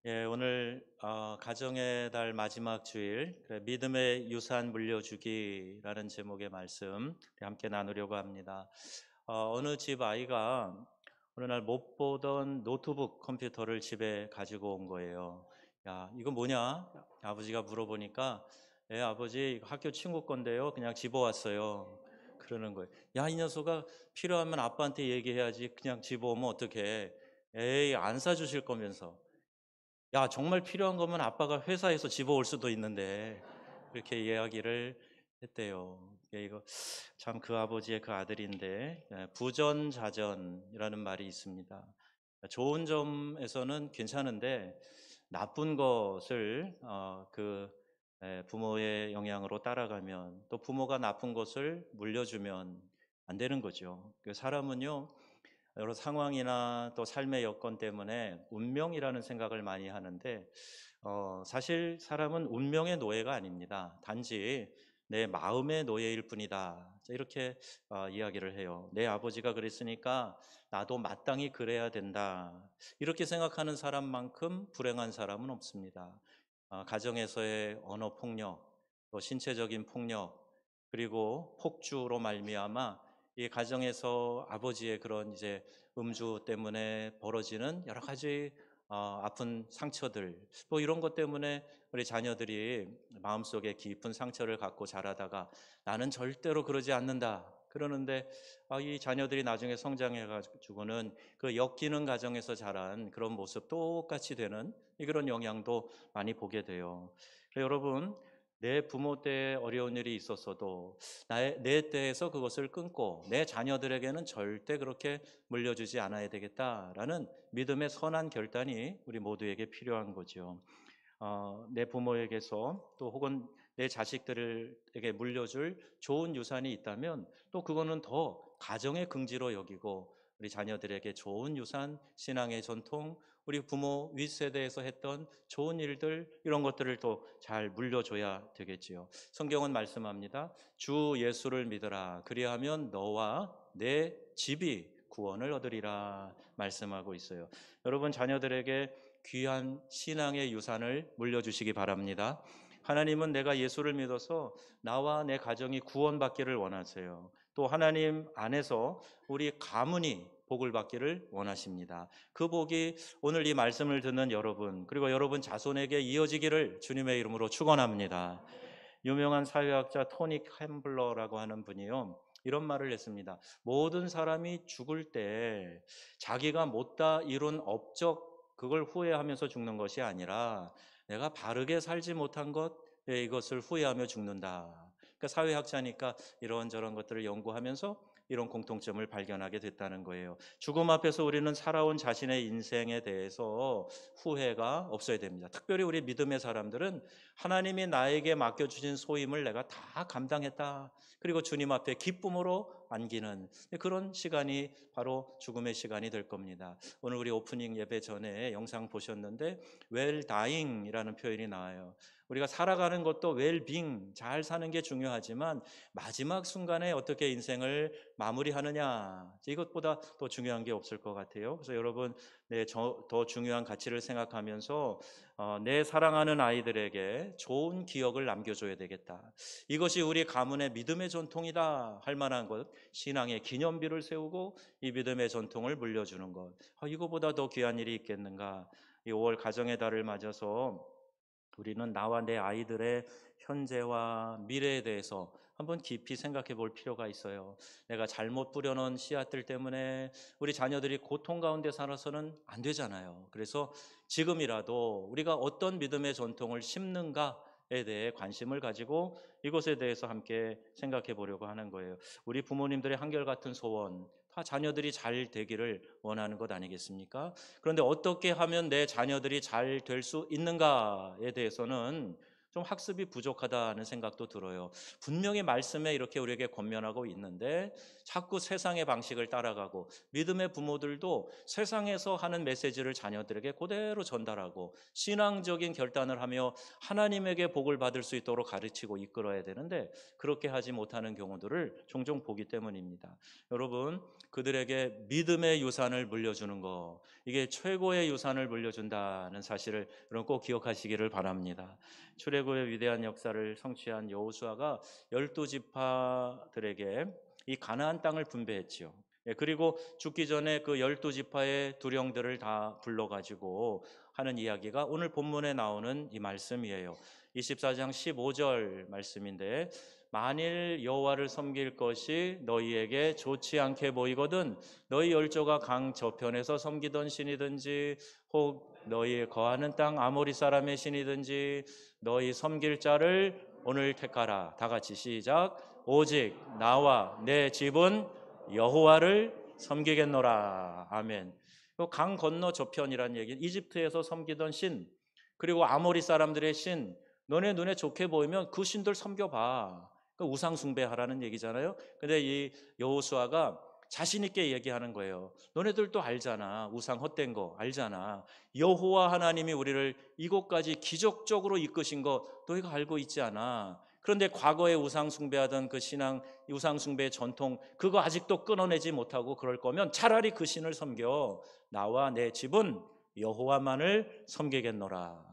예, 오늘 가정의 달 마지막 주일 믿음의 유산 물려주기라는 제목의 말씀 함께 나누려고 합니다. 어느 집 아이가 어느 날 못 보던 노트북 컴퓨터를 집에 가지고 온 거예요. 야, 이거 뭐냐? 아버지가 물어보니까 예, 아버지 이거 학교 친구 건데요. 그냥 집어왔어요. 그러는 거예요. 야, 이 녀석아 필요하면 아빠한테 얘기해야지. 그냥 집어오면 어떡해? 에이, 안 사주실 거면서. 야, 정말 필요한 거면 아빠가 회사에서 집어올 수도 있는데 그렇게 이야기를 했대요. 이거 참 그 아버지의 그 아들인데 부전자전이라는 말이 있습니다. 좋은 점에서는 괜찮은데 나쁜 것을 부모의 영향으로 따라가면 또 부모가 나쁜 것을 물려주면 안 되는 거죠. 그 사람은요 여러 상황이나 또 삶의 여건 때문에 운명이라는 생각을 많이 하는데 사실 사람은 운명의 노예가 아닙니다. 단지 내 마음의 노예일 뿐이다. 이렇게 이야기를 해요. 내 아버지가 그랬으니까 나도 마땅히 그래야 된다. 이렇게 생각하는 사람만큼 불행한 사람은 없습니다. 가정에서의 언어 폭력, 또 신체적인 폭력, 그리고 폭주로 말미암아 이 가정에서 아버지의 그런 이제 음주 때문에 벌어지는 여러 가지 아픈 상처들, 또 이런 것 때문에 우리 자녀들이 마음속에 깊은 상처를 갖고 자라다가 나는 절대로 그러지 않는다 그러는데 이 자녀들이 나중에 성장해 가지고는 그 엮이는 가정에서 자란 그런 모습 똑같이 되는 그런 영향도 많이 보게 돼요. 그래서 여러분, 내 부모 때 어려운 일이 있었어도 내 때에서 그것을 끊고 내 자녀들에게는 절대 그렇게 물려주지 않아야 되겠다라는 믿음의 선한 결단이 우리 모두에게 필요한 거죠. 내 부모에게서 또 혹은 내 자식들에게 물려줄 좋은 유산이 있다면 또 그거는 더 가정의 긍지로 여기고 우리 자녀들에게 좋은 유산, 신앙의 전통, 우리 부모 윗세대에서 했던 좋은 일들 이런 것들을 또 잘 물려줘야 되겠지요. 성경은 말씀합니다. 주 예수를 믿어라. 그리하면 너와 내 집이 구원을 얻으리라 말씀하고 있어요. 여러분 자녀들에게 귀한 신앙의 유산을 물려주시기 바랍니다. 하나님은 내가 예수를 믿어서 나와 내 가정이 구원받기를 원하세요. 또 하나님 안에서 우리 가문이 복을 받기를 원하십니다. 그 복이 오늘 이 말씀을 듣는 여러분 그리고 여러분 자손에게 이어지기를 주님의 이름으로 축원합니다. 유명한 사회학자 토니 캠블러라고 하는 분이요 이런 말을 했습니다. 모든 사람이 죽을 때 자기가 못다 이룬 업적 그걸 후회하면서 죽는 것이 아니라 내가 바르게 살지 못한 것 이것을 후회하며 죽는다. 그러니까 사회학자니까 이런저런 것들을 연구하면서 이런 공통점을 발견하게 됐다는 거예요. 죽음 앞에서 우리는 살아온 자신의 인생에 대해서 후회가 없어야 됩니다. 특별히 우리 믿음의 사람들은 하나님이 나에게 맡겨주신 소임을 내가 다 감당했다. 그리고 주님 앞에 기쁨으로 안기는 그런 시간이 바로 죽음의 시간이 될 겁니다. 오늘 우리 오프닝 예배 전에 영상 보셨는데 well dying이라는 표현이 나와요. 우리가 살아가는 것도 well being, 잘 사는 게 중요하지만 마지막 순간에 어떻게 인생을 마무리하느냐 이것보다 더 중요한 게 없을 것 같아요. 그래서 여러분 더 중요한 가치를 생각하면서 내 사랑하는 아이들에게 좋은 기억을 남겨줘야 되겠다. 이것이 우리 가문의 믿음의 전통이다 할 만한 것, 신앙의 기념비를 세우고 이 믿음의 전통을 물려주는 것. 이거보다 더 귀한 일이 있겠는가? 이 5월 가정의 달을 맞아서 우리는 나와 내 아이들의 현재와 미래에 대해서 한번 깊이 생각해 볼 필요가 있어요. 내가 잘못 뿌려놓은 씨앗들 때문에 우리 자녀들이 고통 가운데 살아서는 안 되잖아요. 그래서 지금이라도 우리가 어떤 믿음의 전통을 심는가에 대해 관심을 가지고 이것에 대해서 함께 생각해 보려고 하는 거예요. 우리 부모님들의 한결같은 소원, 다 자녀들이 잘 되기를 원하는 것 아니겠습니까? 그런데 어떻게 하면 내 자녀들이 잘 될 수 있는가에 대해서는 좀 학습이 부족하다는 생각도 들어요. 분명히 말씀에 이렇게 우리에게 권면하고 있는데 자꾸 세상의 방식을 따라가고, 믿음의 부모들도 세상에서 하는 메시지를 자녀들에게 그대로 전달하고 신앙적인 결단을 하며 하나님에게 복을 받을 수 있도록 가르치고 이끌어야 되는데 그렇게 하지 못하는 경우들을 종종 보기 때문입니다. 여러분, 그들에게 믿음의 유산을 물려주는 거, 이게 최고의 유산을 물려준다는 사실을 여러분 꼭 기억하시기를 바랍니다. 출애굽의 위대한 역사를 성취한 여호수아가 12지파들에게 이 가나안 땅을 분배했지요. 그리고 죽기 전에 그 12지파의 두령들을 다 불러가지고 하는 이야기가 오늘 본문에 나오는 이 말씀이에요. 24장 15절 말씀인데, 만일 여호와를 섬길 것이 너희에게 좋지 않게 보이거든 너희 열조가 강 저편에서 섬기던 신이든지 혹 너희 거하는 땅 아모리 사람의 신이든지 너희 섬길 자를 오늘 택하라. 다 같이 시작. 오직 나와 내 집은 여호와를 섬기겠노라. 아멘. 강 건너 저편이라는 얘기는 이집트에서 섬기던 신, 그리고 아모리 사람들의 신, 너네 눈에 좋게 보이면 그 신들 섬겨봐. 우상 숭배하라는 얘기잖아요. 근데 이 여호수아가 자신 있게 얘기하는 거예요. 너네들도 알잖아. 우상 헛된 거 알잖아. 여호와 하나님이 우리를 이곳까지 기적적으로 이끄신 거 너희가 알고 있지 않아. 그런데 과거에 우상 숭배하던 그 신앙, 우상 숭배의 전통, 그거 아직도 끊어내지 못하고 그럴 거면 차라리 그 신을 섬겨. 나와 내 집은 여호와만을 섬기겠노라.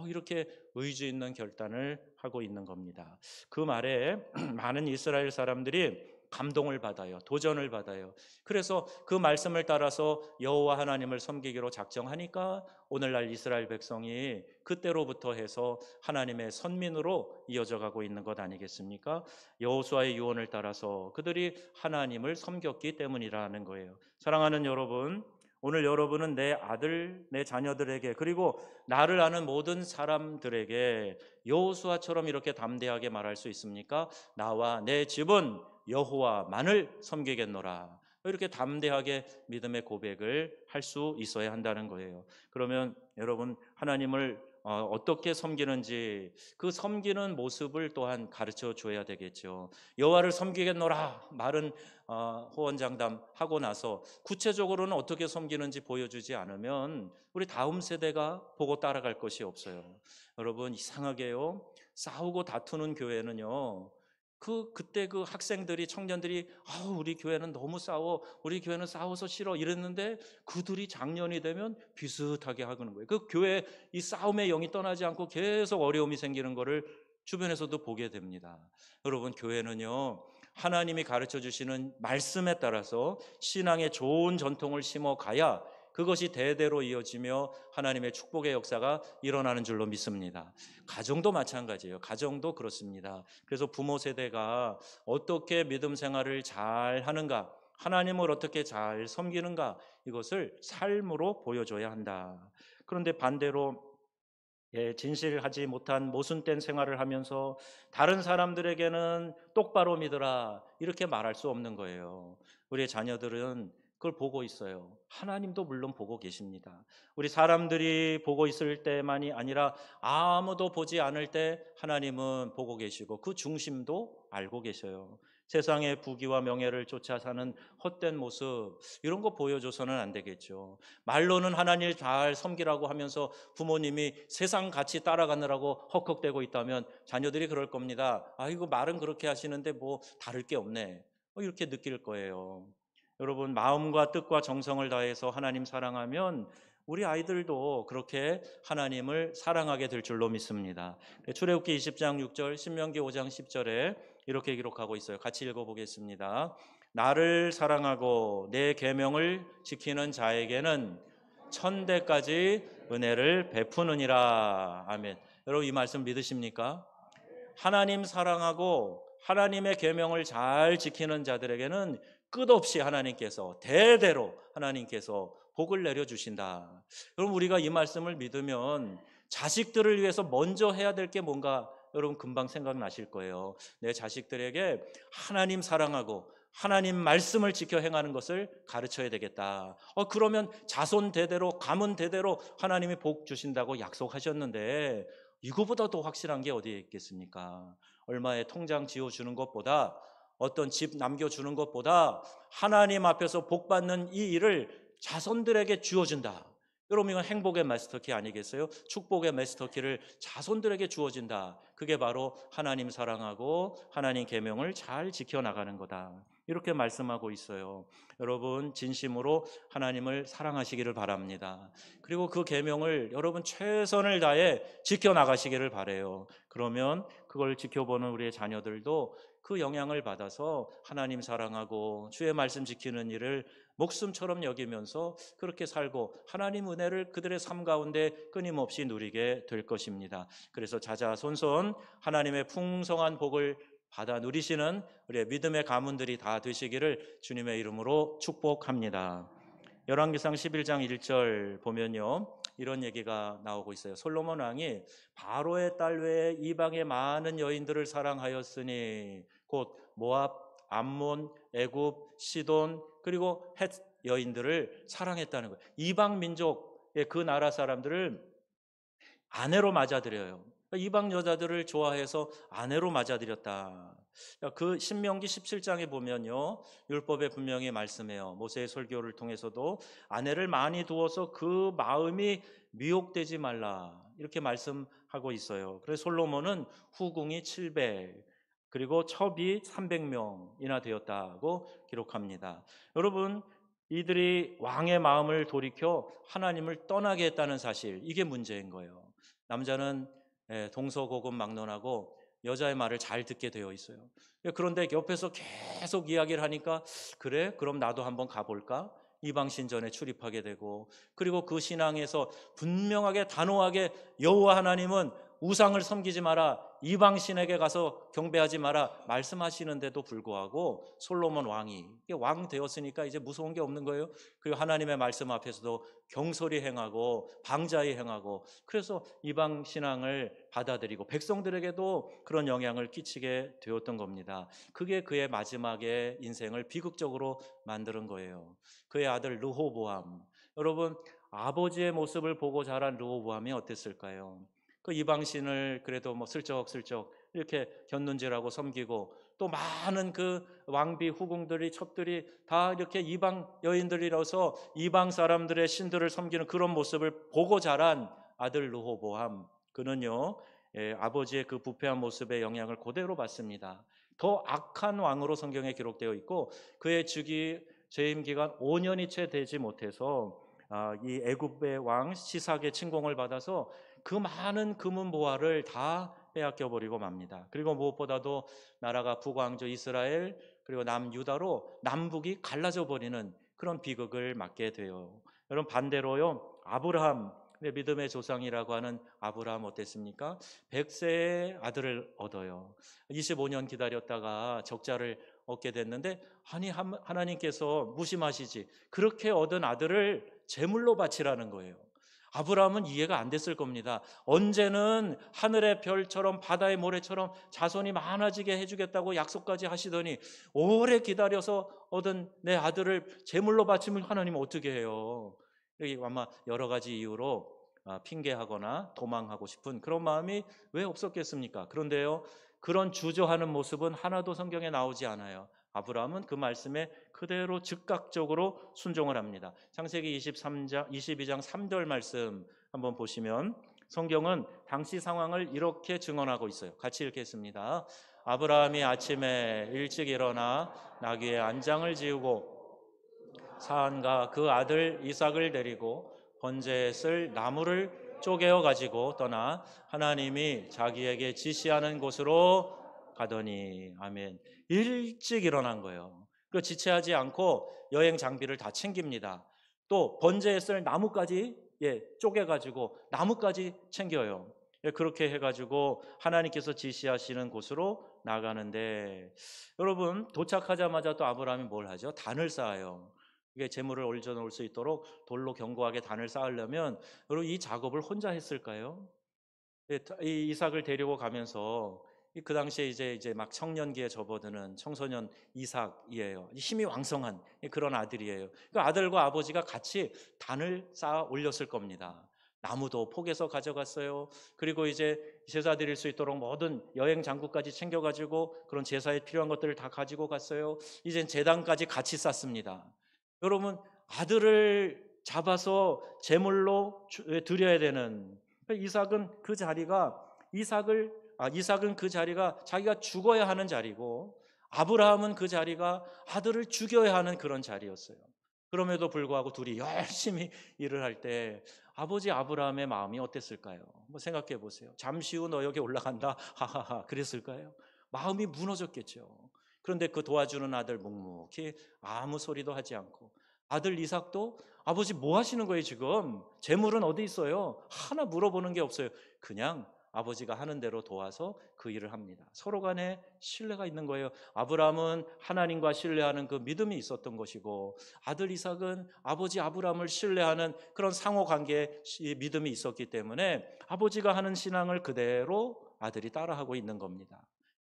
이렇게 의지 있는 결단을 하고 있는 겁니다. 그 말에 많은 이스라엘 사람들이 감동을 받아요. 도전을 받아요. 그래서 그 말씀을 따라서 여호와 하나님을 섬기기로 작정하니까 오늘날 이스라엘 백성이 그때로부터 해서 하나님의 선민으로 이어져 가고 있는 것 아니겠습니까? 여호수아의 유언을 따라서 그들이 하나님을 섬겼기 때문이라는 거예요. 사랑하는 여러분, 오늘 여러분은 내 아들, 내 자녀들에게, 그리고 나를 아는 모든 사람들에게 여호수아처럼 이렇게 담대하게 말할 수 있습니까? 나와 내 집은 여호와만을 섬기겠노라. 이렇게 담대하게 믿음의 고백을 할 수 있어야 한다는 거예요. 그러면 여러분, 하나님을 어떻게 섬기는지 그 섬기는 모습을 또한 가르쳐 줘야 되겠죠. 여호와를 섬기겠노라 말은 호언장담하고 나서 구체적으로는 어떻게 섬기는지 보여주지 않으면 우리 다음 세대가 보고 따라갈 것이 없어요. 여러분, 이상하게요, 싸우고 다투는 교회는요, 그때 그 학생들이, 청년들이 우리 교회는 너무 싸워, 우리 교회는 싸워서 싫어 이랬는데 그들이 장년이 되면 비슷하게 하는 거예요. 그 교회 이 싸움의 영이 떠나지 않고 계속 어려움이 생기는 거를 주변에서도 보게 됩니다. 여러분, 교회는요, 하나님이 가르쳐 주시는 말씀에 따라서 신앙의 좋은 전통을 심어 가야 그것이 대대로 이어지며 하나님의 축복의 역사가 일어나는 줄로 믿습니다. 가정도 마찬가지예요. 가정도 그렇습니다. 그래서 부모 세대가 어떻게 믿음 생활을 잘 하는가, 하나님을 어떻게 잘 섬기는가, 이것을 삶으로 보여줘야 한다. 그런데 반대로 진실하지 못한 모순된 생활을 하면서 다른 사람들에게는 똑바로 믿어라 이렇게 말할 수 없는 거예요. 우리의 자녀들은 그걸 보고 있어요. 하나님도 물론 보고 계십니다. 우리 사람들이 보고 있을 때만이 아니라 아무도 보지 않을 때 하나님은 보고 계시고 그 중심도 알고 계셔요. 세상의 부귀와 명예를 쫓아 사는 헛된 모습, 이런 거 보여줘서는 안 되겠죠. 말로는 하나님을 잘 섬기라고 하면서 부모님이 세상 같이 따라가느라고 헉헉대고 있다면 자녀들이 그럴 겁니다. 아이고, 말은 그렇게 하시는데 뭐 다를 게 없네, 이렇게 느낄 거예요. 여러분, 마음과 뜻과 정성을 다해서 하나님 사랑하면 우리 아이들도 그렇게 하나님을 사랑하게 될 줄로 믿습니다. 출애굽기 20장 6절, 신명기 5장 10절에 이렇게 기록하고 있어요. 같이 읽어보겠습니다. 나를 사랑하고 내 계명을 지키는 자에게는 천대까지 은혜를 베푸느니라. 아멘. 여러분, 이 말씀 믿으십니까? 하나님 사랑하고 하나님의 계명을 잘 지키는 자들에게는 끝없이 하나님께서, 대대로 하나님께서 복을 내려주신다. 여러분, 우리가 이 말씀을 믿으면 자식들을 위해서 먼저 해야 될 게 뭔가 여러분 금방 생각나실 거예요. 내 자식들에게 하나님 사랑하고 하나님 말씀을 지켜 행하는 것을 가르쳐야 되겠다. 그러면 자손 대대로, 가문 대대로 하나님이 복 주신다고 약속하셨는데 이거보다 더 확실한 게 어디에 있겠습니까? 얼마의 통장 지어주는 것보다, 어떤 집 남겨주는 것보다 하나님 앞에서 복받는 이 일을 자손들에게 주어준다. 여러분, 이건 행복의 마스터키 아니겠어요? 축복의 마스터키를 자손들에게 주어진다. 그게 바로 하나님 사랑하고 하나님 계명을 잘 지켜나가는 거다. 이렇게 말씀하고 있어요. 여러분, 진심으로 하나님을 사랑하시기를 바랍니다. 그리고 그 계명을 여러분 최선을 다해 지켜나가시기를 바라요. 그러면 그걸 지켜보는 우리의 자녀들도 그 영향을 받아서 하나님 사랑하고 주의 말씀 지키는 일을 목숨처럼 여기면서 그렇게 살고 하나님 은혜를 그들의 삶 가운데 끊임없이 누리게 될 것입니다. 그래서 자자손손 하나님의 풍성한 복을 받아 누리시는 우리의 믿음의 가문들이 다 되시기를 주님의 이름으로 축복합니다. 열왕기상 11장 1절 보면요, 이런 얘기가 나오고 있어요. 솔로몬 왕이 바로의 딸 외에 이방의 많은 여인들을 사랑하였으니, 곧 모압, 암몬, 애굽, 시돈, 그리고 헷 여인들을 사랑했다는 거예요. 이방 민족의 그 나라 사람들을 아내로 맞아들여요. 이방 여자들을 좋아해서 아내로 맞아들였다. 그 신명기 17장에 보면요, 율법에 분명히 말씀해요. 모세의 설교를 통해서도 아내를 많이 두어서 그 마음이 미혹되지 말라, 이렇게 말씀하고 있어요. 그래서 솔로몬은 후궁이 700, 그리고 첩이 300명이나 되었다고 기록합니다. 여러분, 이들이 왕의 마음을 돌이켜 하나님을 떠나게 했다는 사실, 이게 문제인 거예요. 남자는 동서고금 막론하고 여자의 말을 잘 듣게 되어 있어요. 그런데 옆에서 계속 이야기를 하니까, 그래? 그럼 나도 한번 가볼까? 이방 신전에 출입하게 되고, 그리고 그 신앙에서 분명하게 단호하게 여호와 하나님은 우상을 섬기지 마라, 이방 신에게 가서 경배하지 마라 말씀하시는데도 불구하고 솔로몬 왕이 왕 되었으니까 이제 무서운 게 없는 거예요. 그리고 하나님의 말씀 앞에서도 경솔히 행하고 방자히 행하고, 그래서 이방 신앙을 받아들이고 백성들에게도 그런 영향을 끼치게 되었던 겁니다. 그게 그의 마지막에 인생을 비극적으로 만드는 거예요. 그의 아들 르호보암, 여러분, 아버지의 모습을 보고 자란 르호보암이 어땠을까요? 그 이방신을 그래도 뭐 슬쩍슬쩍 이렇게 곁눈질하고 섬기고, 또 많은 그 왕비 후궁들이 첩들이 다 이렇게 이방 여인들이라서 이방 사람들의 신들을 섬기는 그런 모습을 보고 자란 아들 르호보암, 그는요, 아버지의 그 부패한 모습의 영향을 그대로 받습니다. 더 악한 왕으로 성경에 기록되어 있고, 그의 재임 기간 5년이 채 되지 못해서 이 애굽의 왕 시삭의 침공을 받아서 그 많은 금은 보화를 다 빼앗겨 버리고 맙니다. 그리고 무엇보다도 나라가 북왕조 이스라엘 그리고 남유다로 남북이 갈라져 버리는 그런 비극을 맞게 돼요. 여러분, 반대로요, 아브라함, 믿음의 조상이라고 하는 아브라함 어땠습니까? 100세의 아들을 얻어요. 25년 기다렸다가 적자를 얻게 됐는데, 아니 하나님께서 무심하시지, 그렇게 얻은 아들을 제물로 바치라는 거예요. 아브라함은 이해가 안 됐을 겁니다. 언제는 하늘의 별처럼 바다의 모래처럼 자손이 많아지게 해주겠다고 약속까지 하시더니 오래 기다려서 얻은 내 아들을 제물로 바치면 하나님 어떻게 해요? 여기 아마 여러 가지 이유로 핑계하거나 도망하고 싶은 그런 마음이 왜 없었겠습니까? 그런데요, 그런 주저하는 모습은 하나도 성경에 나오지 않아요. 아브라함은 그 말씀에 그대로 즉각적으로 순종을 합니다. 창세기 22장 3절 말씀 한번 보시면 성경은 당시 상황을 이렇게 증언하고 있어요. 같이 읽겠습니다. 아브라함이 아침에 일찍 일어나 나귀의 안장을 지우고 사한과 그 아들 이삭을 데리고 번제에 쓸 나무를 쪼개어 가지고 떠나 하나님이 자기에게 지시하는 곳으로 가더니, 아멘. 일찍 일어난 거예요. 그 지체하지 않고 여행 장비를 다 챙깁니다. 또 번제에 쓸 나무까지 쪼개 가지고 나무까지 챙겨요. 그렇게 해가지고 하나님께서 지시하시는 곳으로 나가는데, 여러분, 도착하자마자 또 아브라함이 뭘 하죠? 단을 쌓아요. 이게 재물을 올려놓을 수 있도록 돌로 견고하게 단을 쌓으려면, 여러분, 이 작업을 혼자 했을까요? 이 이삭을 데리고 가면서 그 당시에 이제 막 청년기에 접어드는 청소년 이삭이에요. 힘이 왕성한 그런 아들이에요. 그 아들과 아버지가 같이 단을 쌓아 올렸을 겁니다. 나무도 포개서 가져갔어요. 그리고 이제 제사 드릴 수 있도록 모든 여행 장구까지 챙겨가지고 그런 제사에 필요한 것들을 다 가지고 갔어요. 이젠 제단까지 같이 쌌습니다. 여러분, 아들을 잡아서 제물로 드려야 되는, 이삭은 그 자리가 이삭은 그 자리가 자기가 죽어야 하는 자리고, 아브라함은 그 자리가 아들을 죽여야 하는 그런 자리였어요. 그럼에도 불구하고 둘이 열심히 일을 할 때 아버지 아브라함의 마음이 어땠을까요? 뭐 생각해 보세요. 잠시 후 너 여기 올라간다. 하하하. 그랬을까요? 마음이 무너졌겠죠. 그런데 그 도와주는 아들 묵묵히 아무 소리도 하지 않고, 아들 이삭도 아버지 뭐 하시는 거예요 지금? 재물은 어디 있어요? 하나 물어보는 게 없어요. 그냥 아버지가 하는 대로 도와서 그 일을 합니다. 서로 간에 신뢰가 있는 거예요. 아브라함은 하나님과 신뢰하는 그 믿음이 있었던 것이고, 아들 이삭은 아버지 아브라함을 신뢰하는 그런 상호 관계의 믿음이 있었기 때문에 아버지가 하는 신앙을 그대로 아들이 따라하고 있는 겁니다.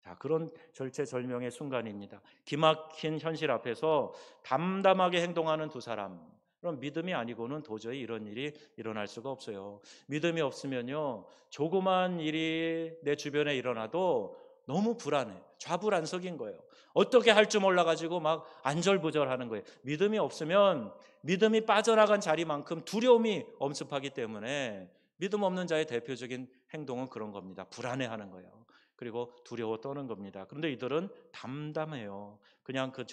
자, 그런 절체절명의 순간입니다. 기막힌 현실 앞에서 담담하게 행동하는 두 사람. 그럼 믿음이 아니고는 도저히 이런 일이 일어날 수가 없어요. 믿음이 없으면요, 조그만 일이 내 주변에 일어나도 너무 불안해. 좌불안석인 거예요. 어떻게 할 줄 몰라가지고 막 안절부절하는 거예요. 믿음이 없으면 믿음이 빠져나간 자리만큼 두려움이 엄습하기 때문에 믿음 없는 자의 대표적인 행동은 그런 겁니다. 불안해하는 거예요. 그리고 두려워 떠는 겁니다. 그런데 이들은 담담해요. 그냥 그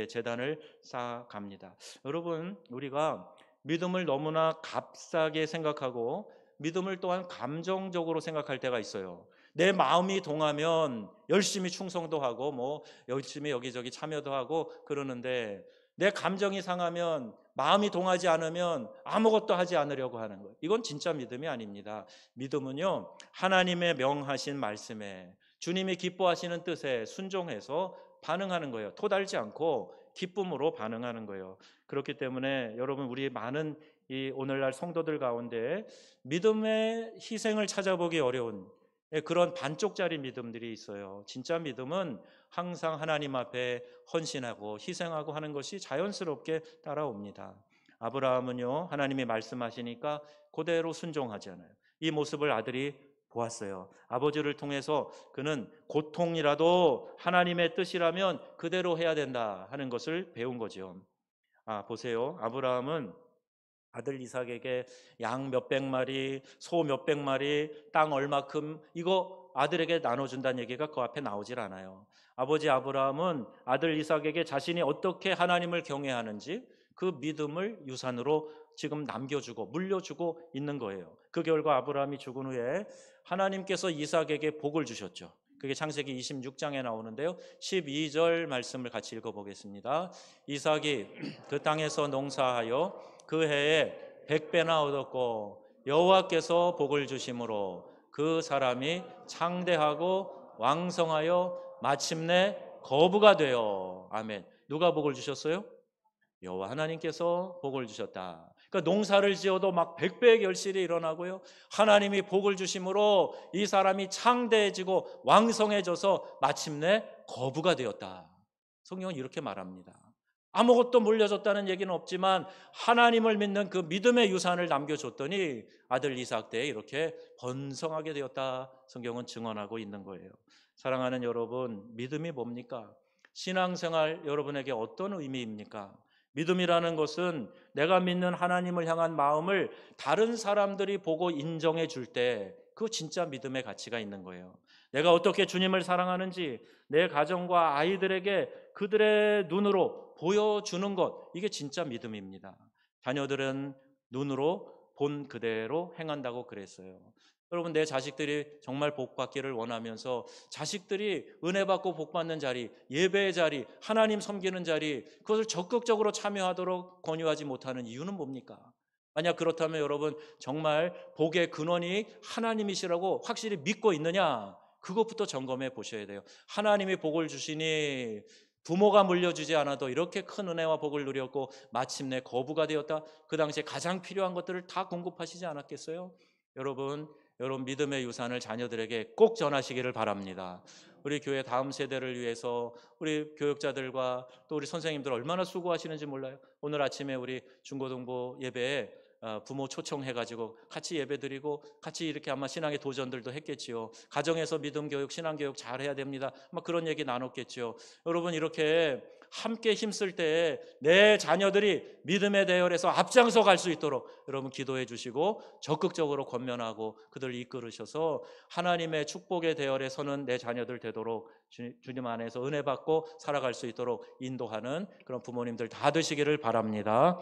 제단을 쌓아갑니다. 여러분, 우리가 믿음을 너무나 값싸게 생각하고 믿음을 또한 감정적으로 생각할 때가 있어요. 내 마음이 동하면 열심히 충성도 하고 뭐 열심히 여기저기 참여도 하고 그러는데, 내 감정이 상하면, 마음이 동하지 않으면 아무것도 하지 않으려고 하는 거예요. 이건 진짜 믿음이 아닙니다. 믿음은요, 하나님의 명하신 말씀에, 주님이 기뻐하시는 뜻에 순종해서 반응하는 거예요. 토달지 않고 기쁨으로 반응하는 거예요. 그렇기 때문에 여러분, 우리 많은 이 오늘날 성도들 가운데 믿음의 희생을 찾아보기 어려운 그런 반쪽짜리 믿음들이 있어요. 진짜 믿음은 항상 하나님 앞에 헌신하고 희생하고 하는 것이 자연스럽게 따라옵니다. 아브라함은요, 하나님이 말씀하시니까 그대로 순종하잖아요. 이 모습을 아들이 보았어요. 아버지를 통해서 그는 고통이라도 하나님의 뜻이라면 그대로 해야 된다 하는 것을 배운 거죠. 보세요. 아브라함은 아들 이삭에게 양 몇백 마리, 소 몇백 마리, 땅 얼마큼 이거 아들에게 나눠준다는 얘기가 그 앞에 나오질 않아요. 아버지 아브라함은 아들 이삭에게 자신이 어떻게 하나님을 경외하는지 그 믿음을 유산으로 지금 남겨주고 물려주고 있는 거예요. 그 결과 아브라함이 죽은 후에 하나님께서 이삭에게 복을 주셨죠. 그게 창세기 26장에 나오는데요. 12절 말씀을 같이 읽어보겠습니다. 이삭이 그 땅에서 농사하여 그 해에 100배나 얻었고 여호와께서 복을 주심으로 그 사람이 창대하고 왕성하여 마침내 거부가 되어. 아멘. 누가 복을 주셨어요? 여호와 하나님께서 복을 주셨다. 그러니까 농사를 지어도 막 100배의 결실이 일어나고요, 하나님이 복을 주심으로 이 사람이 창대해지고 왕성해져서 마침내 거부가 되었다. 성경은 이렇게 말합니다. 아무것도 물려줬다는 얘기는 없지만 하나님을 믿는 그 믿음의 유산을 남겨줬더니 아들 이삭 때에 이렇게 번성하게 되었다. 성경은 증언하고 있는 거예요. 사랑하는 여러분, 믿음이 뭡니까? 신앙생활 여러분에게 어떤 의미입니까? 믿음이라는 것은 내가 믿는 하나님을 향한 마음을 다른 사람들이 보고 인정해 줄 때 그 진짜 믿음의 가치가 있는 거예요. 내가 어떻게 주님을 사랑하는지 내 가정과 아이들에게 그들의 눈으로 보여주는 것, 이게 진짜 믿음입니다. 자녀들은 눈으로 본 그대로 행한다고 그랬어요. 여러분, 내 자식들이 정말 복 받기를 원하면서 자식들이 은혜 받고 복 받는 자리, 예배의 자리, 하나님 섬기는 자리, 그것을 적극적으로 참여하도록 권유하지 못하는 이유는 뭡니까? 만약 그렇다면 여러분, 정말 복의 근원이 하나님이시라고 확실히 믿고 있느냐? 그것부터 점검해 보셔야 돼요. 하나님이 복을 주시니 부모가 물려주지 않아도 이렇게 큰 은혜와 복을 누렸고 마침내 거부가 되었다. 그 당시에 가장 필요한 것들을 다 공급하시지 않았겠어요? 여러분 믿음의 유산을 자녀들에게 꼭 전하시기를 바랍니다. 우리 교회 다음 세대를 위해서 우리 교육자들과 또 우리 선생님들 얼마나 수고하시는지 몰라요. 오늘 아침에 우리 중고등부 예배에 부모 초청해가지고 같이 예배드리고 같이 이렇게 아마 신앙의 도전들도 했겠지요. 가정에서 믿음 교육, 신앙 교육 잘 해야 됩니다. 막 그런 얘기 나눴겠죠. 여러분 이렇게 함께 힘쓸 때 내 자녀들이 믿음의 대열에서 앞장서 갈 수 있도록 여러분 기도해 주시고 적극적으로 권면하고 그들을 이끌으셔서 하나님의 축복의 대열에 서는 내 자녀들 되도록 주님 안에서 은혜 받고 살아갈 수 있도록 인도하는 그런 부모님들 다 되시기를 바랍니다.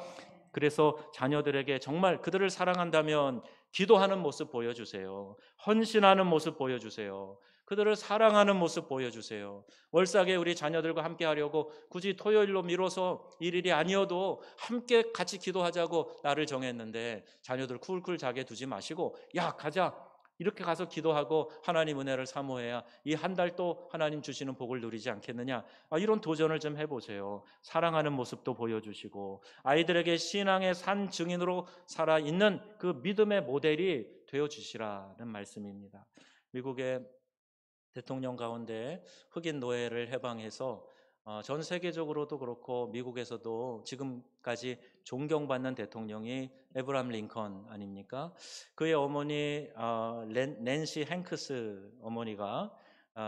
그래서 자녀들에게 정말 그들을 사랑한다면 기도하는 모습 보여주세요. 헌신하는 모습 보여주세요. 그들을 사랑하는 모습 보여주세요. 월삭에 우리 자녀들과 함께 하려고 굳이 토요일로 미뤄서 일일이 아니어도 함께 같이 기도하자고 날을 정했는데 자녀들 쿨쿨 자게 두지 마시고 야 가자 이렇게 가서 기도하고 하나님 은혜를 사모해야 이 한 달 또 하나님 주시는 복을 누리지 않겠느냐. 이런 도전을 좀 해보세요. 사랑하는 모습도 보여주시고 아이들에게 신앙의 산 증인으로 살아있는 그 믿음의 모델이 되어주시라는 말씀입니다. 미국의 대통령 가운데 흑인 노예를 해방해서 전 세계적으로도 그렇고 미국에서도 지금까지 존경받는 대통령이 에브람 링컨 아닙니까? 그의 어머니 낸시 행크스 어머니가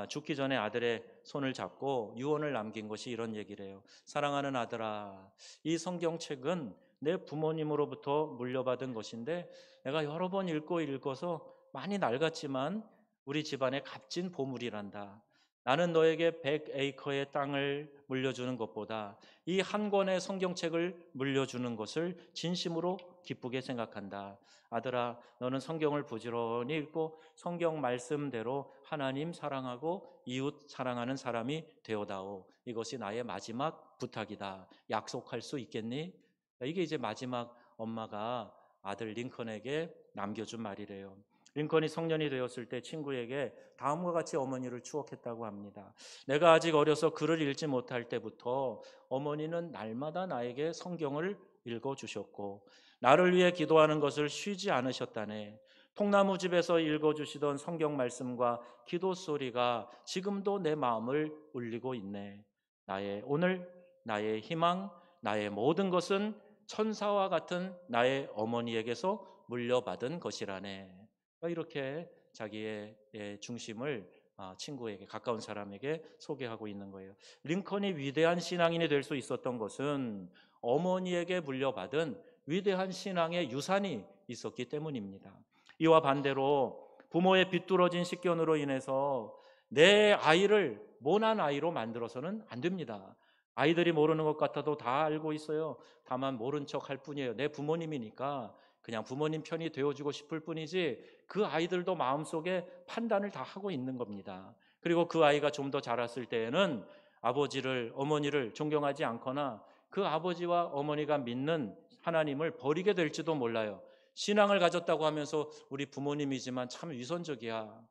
죽기 전에 아들의 손을 잡고 유언을 남긴 것이 이런 얘기를 해요. 사랑하는 아들아, 이 성경책은 내 부모님으로부터 물려받은 것인데 내가 여러 번 읽어서 많이 낡았지만 우리 집안의 값진 보물이란다. 나는 너에게 100에이커의 땅을 물려주는 것보다 이 한 권의 성경책을 물려주는 것을 진심으로 기쁘게 생각한다. 아들아, 너는 성경을 부지런히 읽고 성경 말씀대로 하나님 사랑하고 이웃 사랑하는 사람이 되어다오. 이것이 나의 마지막 부탁이다. 약속할 수 있겠니? 이게 이제 마지막 엄마가 아들 링컨에게 남겨준 말이래요. 링컨이 성년이 되었을 때 친구에게 다음과 같이 어머니를 추억했다고 합니다. 내가 아직 어려서 글을 읽지 못할 때부터 어머니는 날마다 나에게 성경을 읽어주셨고 나를 위해 기도하는 것을 쉬지 않으셨다네. 통나무집에서 읽어주시던 성경 말씀과 기도 소리가 지금도 내 마음을 울리고 있네. 나의 오늘, 나의 희망, 나의 모든 것은 천사와 같은 나의 어머니에게서 물려받은 것이라네. 이렇게 자기의 중심을 친구에게 가까운 사람에게 소개하고 있는 거예요. 링컨이 위대한 신앙인이 될 수 있었던 것은 어머니에게 물려받은 위대한 신앙의 유산이 있었기 때문입니다. 이와 반대로 부모의 비뚤어진 식견으로 인해서 내 아이를 모난 아이로 만들어서는 안 됩니다. 아이들이 모르는 것 같아도 다 알고 있어요. 다만 모른 척 할 뿐이에요. 내 부모님이니까 그냥 부모님 편이 되어주고 싶을 뿐이지 그 아이들도 마음속에 판단을 다 하고 있는 겁니다. 그리고 그 아이가 좀 더 자랐을 때에는 아버지를 어머니를 존경하지 않거나 그 아버지와 어머니가 믿는 하나님을 버리게 될지도 몰라요. 신앙을 가졌다고 하면서 우리 부모님이지만 참 위선적이야.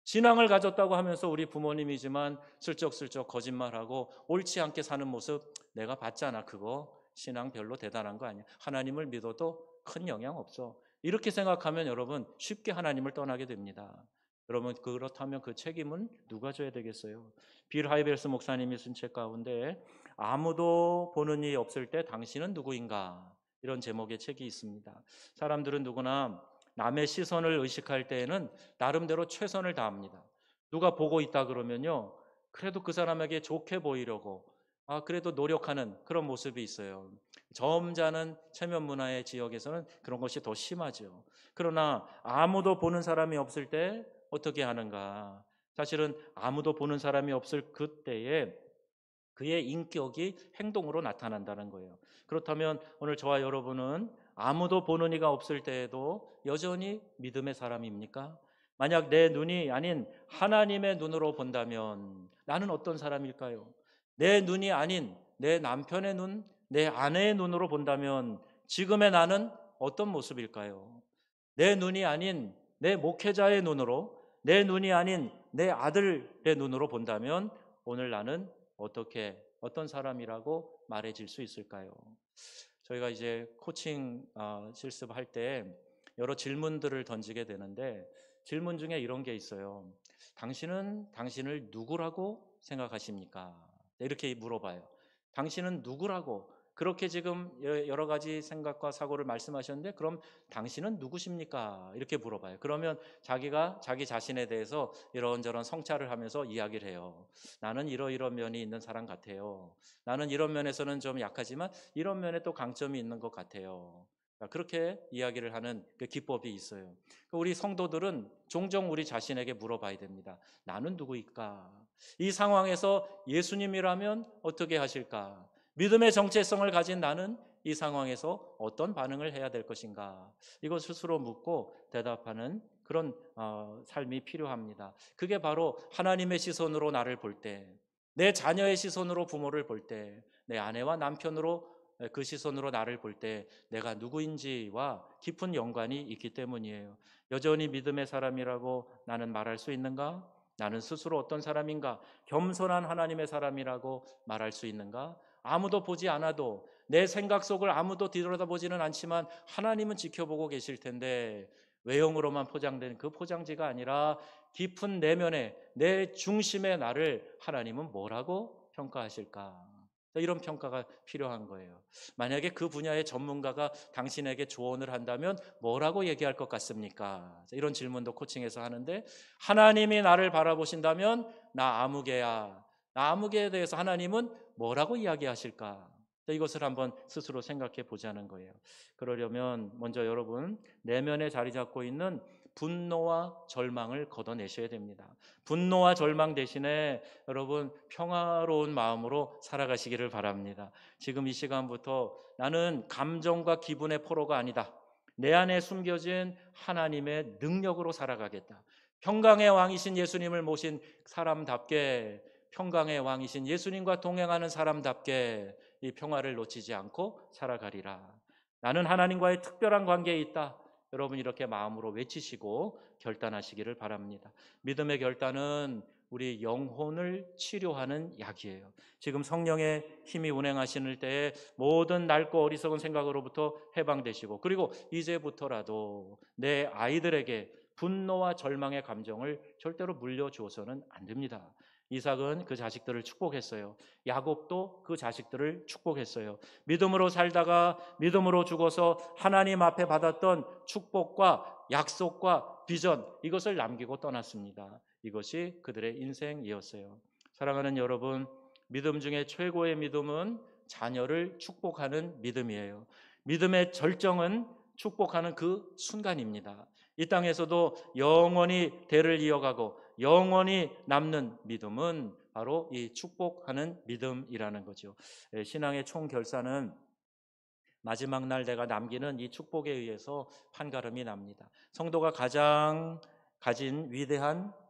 신앙을 가졌다고 하면서 우리 부모님이지만 슬쩍슬쩍 거짓말하고 옳지 않게 사는 모습 내가 봤잖아. 그거 신앙 별로 대단한 거 아니야. 하나님을 믿어도 큰 영향 없어. 이렇게 생각하면 여러분 쉽게 하나님을 떠나게 됩니다. 여러분 그렇다면 그 책임은 누가 져야 되겠어요? 빌 하이벨스 목사님이 쓴 책 가운데 아무도 보는 이 없을 때 당신은 누구인가? 이런 제목의 책이 있습니다. 사람들은 누구나 남의 시선을 의식할 때에는 나름대로 최선을 다합니다. 누가 보고 있다 그러면요. 그래도 그 사람에게 좋게 보이려고 그래도 노력하는 그런 모습이 있어요. 점잖은 체면 문화의 지역에서는 그런 것이 더 심하죠. 그러나 아무도 보는 사람이 없을 때 어떻게 하는가? 사실은 아무도 보는 사람이 없을 그때에 그의 인격이 행동으로 나타난다는 거예요. 그렇다면 오늘 저와 여러분은 아무도 보는 이가 없을 때에도 여전히 믿음의 사람입니까? 만약 내 눈이 아닌 하나님의 눈으로 본다면 나는 어떤 사람일까요? 내 눈이 아닌 내 남편의 눈, 내 아내의 눈으로 본다면 지금의 나는 어떤 모습일까요? 내 눈이 아닌 내 목회자의 눈으로, 내 눈이 아닌 내 아들의 눈으로 본다면 오늘 나는 어떤 사람이라고 말해질 수 있을까요? 저희가 이제 코칭 실습할 때 여러 질문들을 던지게 되는데 질문 중에 이런 게 있어요. 당신은 당신을 누구라고 생각하십니까? 이렇게 물어봐요. 당신은 누구라고? 그렇게 지금 여러 가지 생각과 사고를 말씀하셨는데 그럼 당신은 누구십니까? 이렇게 물어봐요. 그러면 자기가 자기 자신에 대해서 이런저런 성찰을 하면서 이야기를 해요. 나는 이러이런 면이 있는 사람 같아요. 나는 이런 면에서는 좀 약하지만 이런 면에 또 강점이 있는 것 같아요. 그렇게 이야기를 하는 그 기법이 있어요. 우리 성도들은 종종 우리 자신에게 물어봐야 됩니다. 나는 누구일까? 이 상황에서 예수님이라면 어떻게 하실까? 믿음의 정체성을 가진 나는 이 상황에서 어떤 반응을 해야 될 것인가? 이거 스스로 묻고 대답하는 그런 삶이 필요합니다. 그게 바로 하나님의 시선으로 나를 볼 때, 내 자녀의 시선으로 부모를 볼 때, 내 아내와 남편으로 그 시선으로 나를 볼 때 내가 누구인지와 깊은 연관이 있기 때문이에요. 여전히 믿음의 사람이라고 나는 말할 수 있는가? 나는 스스로 어떤 사람인가? 겸손한 하나님의 사람이라고 말할 수 있는가? 아무도 보지 않아도 내 생각 속을 아무도 뒤돌아보지는 않지만 하나님은 지켜보고 계실 텐데 외형으로만 포장된 그 포장지가 아니라 깊은 내면에 내 중심의 나를 하나님은 뭐라고 평가하실까? 이런 평가가 필요한 거예요. 만약에 그 분야의 전문가가 당신에게 조언을 한다면 뭐라고 얘기할 것 같습니까? 이런 질문도 코칭에서 하는데 하나님이 나를 바라보신다면 나 아무개야. 나 아무개에 대해서 하나님은 뭐라고 이야기하실까? 이것을 한번 스스로 생각해 보자는 거예요. 그러려면 먼저 여러분 내면에 자리 잡고 있는 분노와 절망을 걷어내셔야 됩니다. 분노와 절망 대신에 여러분 평화로운 마음으로 살아가시기를 바랍니다. 지금 이 시간부터 나는 감정과 기분의 포로가 아니다. 내 안에 숨겨진 하나님의 능력으로 살아가겠다. 평강의 왕이신 예수님을 모신 사람답게, 평강의 왕이신 예수님과 동행하는 사람답게 이 평화를 놓치지 않고 살아가리라. 나는 하나님과의 특별한 관계에 있다. 여러분 이렇게 마음으로 외치시고 결단하시기를 바랍니다. 믿음의 결단은 우리 영혼을 치료하는 약이에요. 지금 성령의 힘이 운행하시는 때에 모든 낡고 어리석은 생각으로부터 해방되시고, 그리고 이제부터라도 내 아이들에게 분노와 절망의 감정을 절대로 물려주어서는 안 됩니다. 이삭은 그 자식들을 축복했어요. 야곱도 그 자식들을 축복했어요. 믿음으로 살다가 믿음으로 죽어서 하나님 앞에 받았던 축복과 약속과 비전, 이것을 남기고 떠났습니다. 이것이 그들의 인생이었어요. 사랑하는 여러분, 믿음 중에 최고의 믿음은 자녀를 축복하는 믿음이에요. 믿음의 절정은 축복하는 그 순간입니다. 이 땅에서도 영원히 대를 이어가고 영원히 남는 믿음은 바로 이 축복하는 믿음이라는 거죠. 신앙의 총결산은 마지막 날 내가 남기는 이 축복에 의해서 판가름이 납니다. 성도가 가장 가진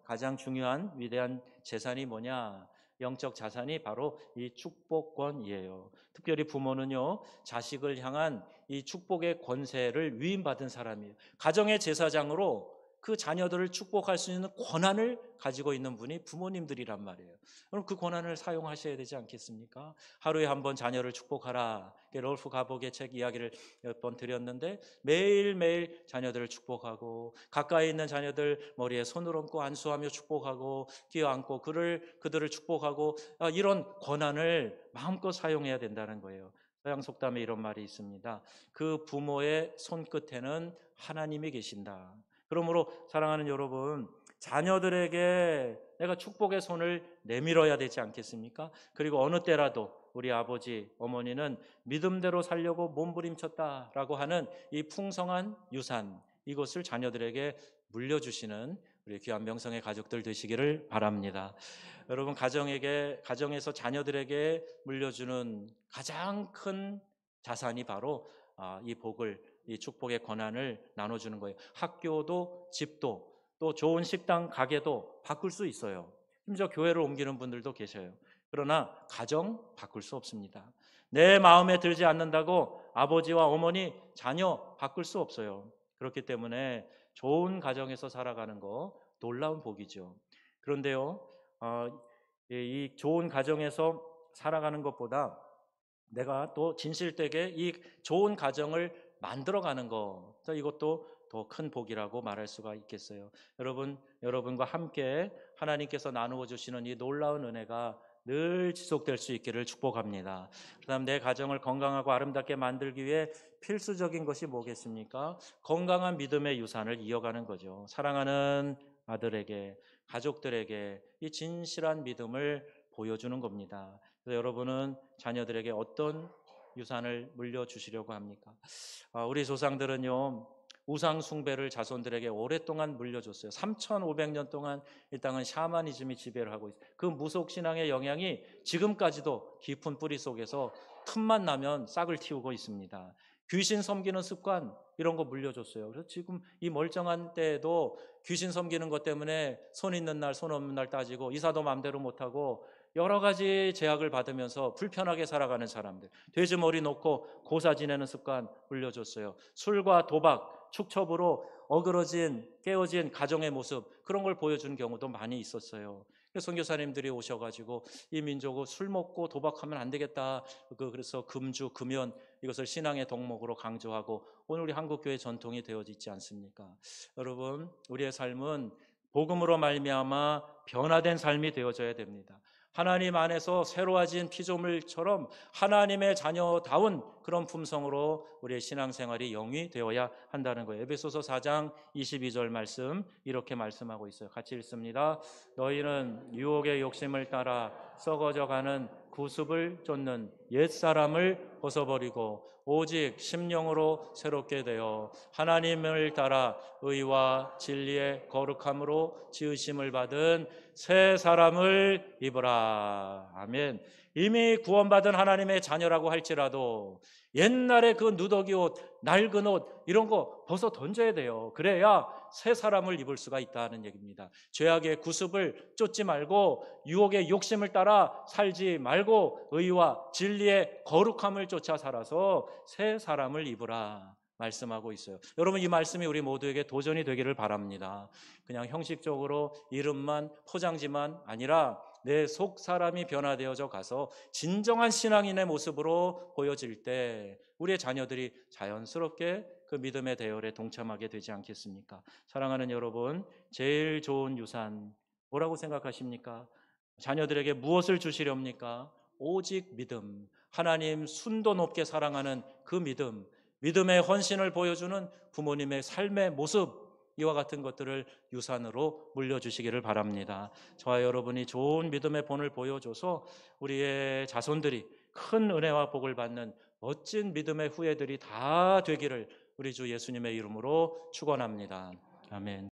가장 중요한 위대한 재산이 뭐냐? 영적 자산이 바로 이 축복권이에요. 특별히 부모는요, 자식을 향한 이 축복의 권세를 위임받은 사람이에요. 가정의 제사장으로 그 자녀들을 축복할 수 있는 권한을 가지고 있는 분이 부모님들이란 말이에요. 그럼 그 권한을 사용하셔야 되지 않겠습니까? 하루에 한 번 자녀를 축복하라. 롤프 가복의 책 이야기를 몇 번 드렸는데 매일매일 자녀들을 축복하고 가까이 있는 자녀들 머리에 손을 얹고 안수하며 축복하고 끼어안고 그들을 축복하고 이런 권한을 마음껏 사용해야 된다는 거예요. 서양 속담에 이런 말이 있습니다. 그 부모의 손끝에는 하나님이 계신다. 그러므로 사랑하는 여러분, 자녀들에게 내가 축복의 손을 내밀어야 되지 않겠습니까? 그리고 어느 때라도 우리 아버지, 어머니는 믿음대로 살려고 몸부림쳤다라고 하는 이 풍성한 유산, 이것을 자녀들에게 물려주시는 우리 귀한 명성의 가족들 되시기를 바랍니다. 여러분, 가정에서 자녀들에게 물려주는 가장 큰 자산이 바로 이 복을, 이 축복의 권한을 나눠주는 거예요. 학교도 집도 또 좋은 식당 가게도 바꿀 수 있어요. 심지어 교회를 옮기는 분들도 계셔요. 그러나 가정 바꿀 수 없습니다. 내 마음에 들지 않는다고 아버지와 어머니, 자녀 바꿀 수 없어요. 그렇기 때문에 좋은 가정에서 살아가는 거 놀라운 복이죠. 그런데요, 이 좋은 가정에서 살아가는 것보다 내가 또 진실되게 이 좋은 가정을 만들어가는 거, 이것도 더 큰 복이라고 말할 수가 있겠어요. 여러분과 함께 하나님께서 나누어 주시는 이 놀라운 은혜가 늘 지속될 수 있기를 축복합니다. 그다음 내 가정을 건강하고 아름답게 만들기 위해 필수적인 것이 뭐겠습니까? 건강한 믿음의 유산을 이어가는 거죠. 사랑하는 아들에게, 가족들에게 이 진실한 믿음을 보여주는 겁니다. 그래서 여러분은 자녀들에게 어떤 유산을 물려주시려고 합니까? 우리 조상들은요, 우상 숭배를 자손들에게 오랫동안 물려줬어요. 3,500년 동안 이 땅은 샤머니즘이 지배를 하고 있어요. 그 무속 신앙의 영향이 지금까지도 깊은 뿌리 속에서 틈만 나면 싹을 틔우고 있습니다. 귀신 섬기는 습관 이런 거 물려줬어요. 그래서 지금 이 멀쩡한 때에도 귀신 섬기는 것 때문에 손 있는 날, 손 없는 날 따지고 이사도 마음대로 못하고 여러 가지 제약을 받으면서 불편하게 살아가는 사람들, 돼지머리 놓고 고사 지내는 습관 물려줬어요. 술과 도박, 축첩으로 어그러진 깨어진 가정의 모습, 그런 걸 보여주는 경우도 많이 있었어요. 선교사님들이 오셔가지고 이 민족은 술 먹고 도박하면 안 되겠다, 그래서 금주 금연 이것을 신앙의 덕목으로 강조하고 오늘 우리 한국교회 전통이 되어져 있지 않습니까? 여러분, 우리의 삶은 복음으로 말미암아 변화된 삶이 되어져야 됩니다. 하나님 안에서 새로워진 피조물처럼 하나님의 자녀다운 그런 품성으로 우리의 신앙생활이 영위 되어야 한다는 거예요. 에베소서 4장 22절 말씀 이렇게 말씀하고 있어요. 같이 읽습니다. 너희는 유혹의 욕심을 따라 썩어져가는 구습을 쫓는 옛사람을 벗어버리고 오직 심령으로 새롭게 되어 하나님을 따라 의와 진리의 거룩함으로 지으심을 받은 새 사람을 입으라. 아멘. 이미 구원받은 하나님의 자녀라고 할지라도 옛날에 그 누더기 옷, 낡은 옷 이런 거 벗어 던져야 돼요. 그래야 새 사람을 입을 수가 있다는 얘기입니다. 죄악의 구습을 쫓지 말고 유혹의 욕심을 따라 살지 말고 의와 진리의 거룩함을 쫓아 살아서 새 사람을 입으라 말씀하고 있어요. 여러분, 이 말씀이 우리 모두에게 도전이 되기를 바랍니다. 그냥 형식적으로 이름만 포장지만 아니라 내 속 사람이 변화되어져 가서 진정한 신앙인의 모습으로 보여질 때 우리의 자녀들이 자연스럽게 그 믿음의 대열에 동참하게 되지 않겠습니까? 사랑하는 여러분, 제일 좋은 유산 뭐라고 생각하십니까? 자녀들에게 무엇을 주시렵니까? 오직 믿음, 하나님 순도 높게 사랑하는 그 믿음, 믿음의 헌신을 보여주는 부모님의 삶의 모습, 이와 같은 것들을 유산으로 물려주시기를 바랍니다. 저와 여러분이 좋은 믿음의 본을 보여줘서 우리의 자손들이 큰 은혜와 복을 받는 멋진 믿음의 후예들이 다 되기를 우리 주 예수님의 이름으로 축원합니다. 아멘.